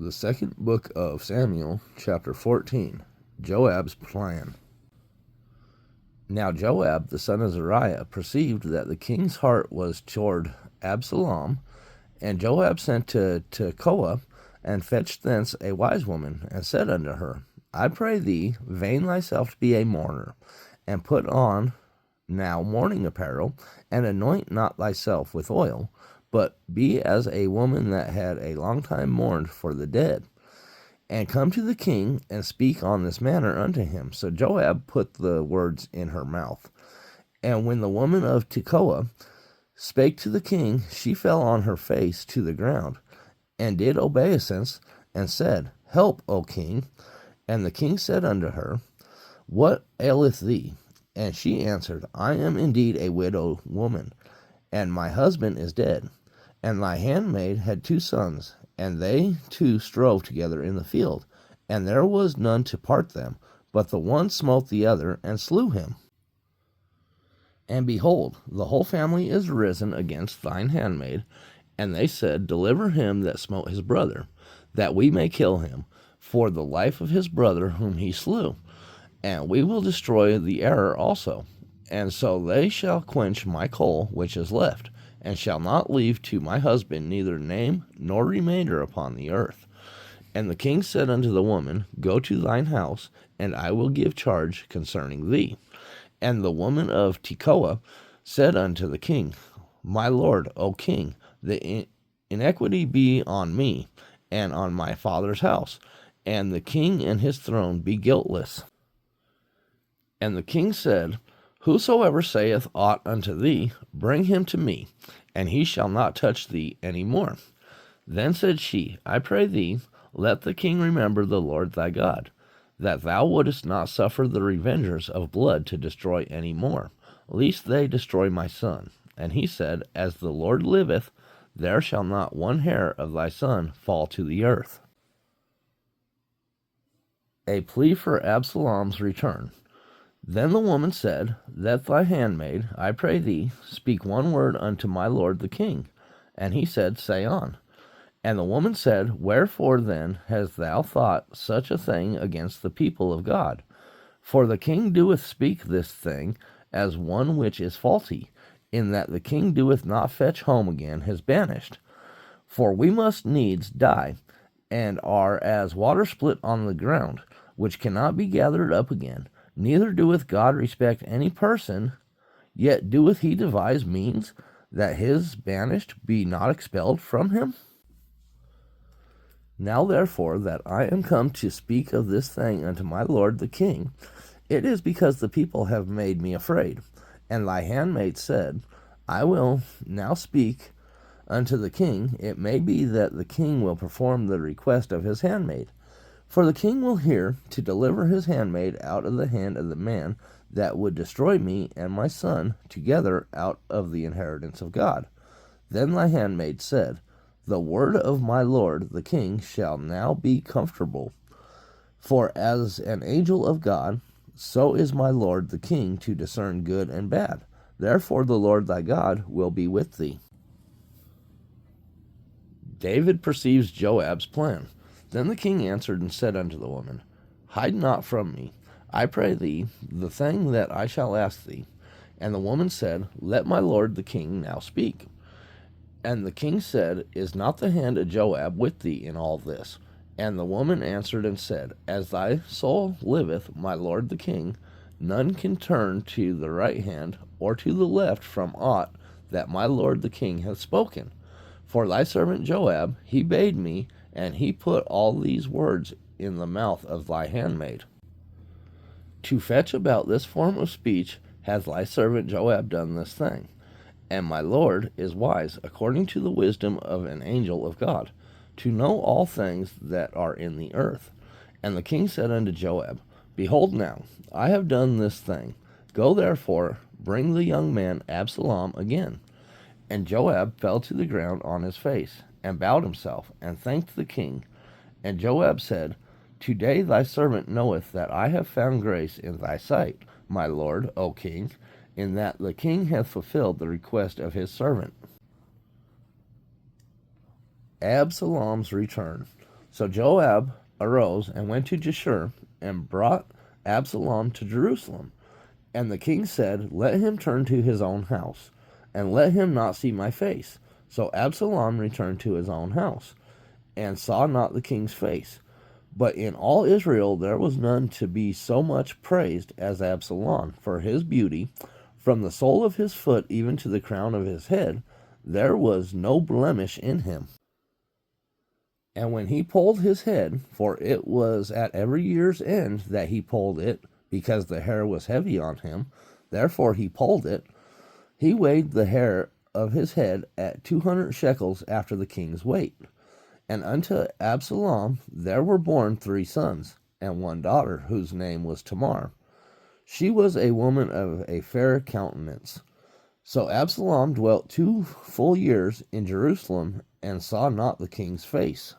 The second book of Samuel, chapter 14, Joab's plan. Now Joab, the son of Zeruiah, perceived that the king's heart was toward Absalom, and Joab sent to Tekoa, and fetched thence a wise woman, and said unto her, I pray thee, vein thyself to be a mourner, and put on now mourning apparel, and anoint not thyself with oil, but be as a woman that had a long time mourned for the dead. And come to the king, and speak on this manner unto him. So Joab put the words in her mouth. And when the woman of Tekoa spake to the king, she fell on her face to the ground, and did obeisance, and said, Help, O king. And the king said unto her, What aileth thee? And she answered, I am indeed a widow woman, and my husband is dead. And thy handmaid had 2 sons, and they 2 strove together in the field, and there was none to part them, but the one smote the other, and slew him. And behold, the whole family is risen against thine handmaid, and they said, Deliver him that smote his brother, that we may kill him, for the life of his brother whom he slew, and we will destroy the error also. And so they shall quench my coal which is left, and shall not leave to my husband neither name nor remainder upon the earth. And the king said unto the woman, Go to thine house, and I will give charge concerning thee. And the woman of Tekoa said unto the king, My lord, O king, the iniquity be on me, and on my father's house, and the king and his throne be guiltless. And the king said, Whosoever saith aught unto thee, bring him to me, and he shall not touch thee any more. Then said she, I pray thee, let the king remember the Lord thy God, that thou wouldest not suffer the revengers of blood to destroy any more, lest they destroy my son. And he said, As the Lord liveth, there shall not one hair of thy son fall to the earth. A plea for Absalom's return. Then the woman said, Let thy handmaid, I pray thee, speak one word unto my lord the king. And he said, Say on. And the woman said, Wherefore then hast thou thought such a thing against the people of God? For the king doeth speak this thing as one which is faulty, in that the king doeth not fetch home again his banished. For we must needs die, and are as water split on the ground, which cannot be gathered up again. Neither doeth God respect any person, yet doeth he devise means that his banished be not expelled from him? Now therefore that I am come to speak of this thing unto my lord the king, it is because the people have made me afraid. And thy handmaid said, I will now speak unto the king. It may be that the king will perform the request of his handmaid. For the king will hear to deliver his handmaid out of the hand of the man that would destroy me and my son together out of the inheritance of God. Then thy handmaid said, The word of my lord the king shall now be comfortable. For as an angel of God, so is my lord the king to discern good and bad. Therefore the Lord thy God will be with thee. David perceives Joab's plan. Then the king answered and said unto the woman, Hide not from me, I pray thee, the thing that I shall ask thee. And the woman said, Let my lord the king now speak. And the king said, Is not the hand of Joab with thee in all this? And the woman answered and said, As thy soul liveth, my lord the king, none can turn to the right hand or to the left from aught that my lord the king hath spoken. For thy servant Joab, he bade me, and he put all these words in the mouth of thy handmaid. To fetch about this form of speech hath thy servant Joab done this thing. And my lord is wise, according to the wisdom of an angel of God, to know all things that are in the earth. And the king said unto Joab, Behold now, I have done this thing. Go therefore, bring the young man Absalom again. And Joab fell to the ground on his face, and bowed himself, and thanked the king. And Joab said, Today thy servant knoweth that I have found grace in thy sight, my lord, O king, in that the king hath fulfilled the request of his servant. Absalom's return. So Joab arose and went to Geshur and brought Absalom to Jerusalem. And the king said, Let him turn to his own house, and let him not see my face. So Absalom returned to his own house, and saw not the king's face. But in all Israel there was none to be so much praised as Absalom for his beauty, from the sole of his foot even to the crown of his head. There was no blemish in him. And when he polled his head, for it was at every year's end that he polled it, because the hair was heavy on him, therefore he polled it, he weighed the hair of his head at 200 shekels after the king's weight. And unto Absalom there were born 3 sons, and 1 daughter, whose name was Tamar. She was a woman of a fair countenance. So Absalom dwelt 2 full years in Jerusalem, and saw not the king's face.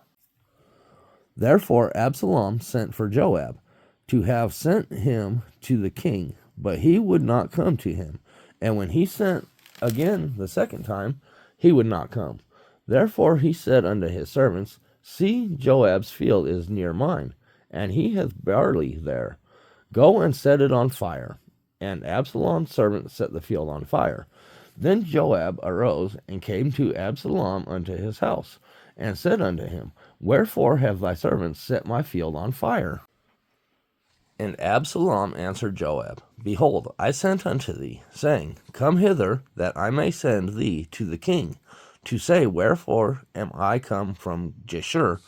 Therefore Absalom sent for Joab, to have sent him to the king, but he would not come to him. And when he sent again the second time, he would not come. Therefore he said unto his servants, See, Joab's field is near mine, and he hath barley there. Go and set it on fire. And Absalom's servant set the field on fire. Then Joab arose and came to Absalom unto his house, and said unto him, Wherefore have thy servants set my field on fire? And Absalom answered Joab, Behold, I sent unto thee, saying, Come hither, that I may send thee to the king, to say, Wherefore am I come from Geshur?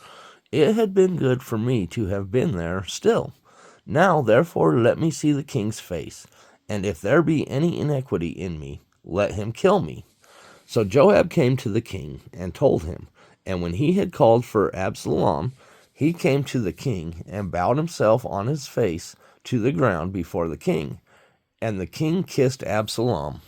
It had been good for me to have been there still. Now therefore let me see the king's face, and if there be any iniquity in me, let him kill me. So Joab came to the king, and told him. And when he had called for Absalom, he came to the king, and bowed himself on his face to the ground before the king. And the king kissed Absalom.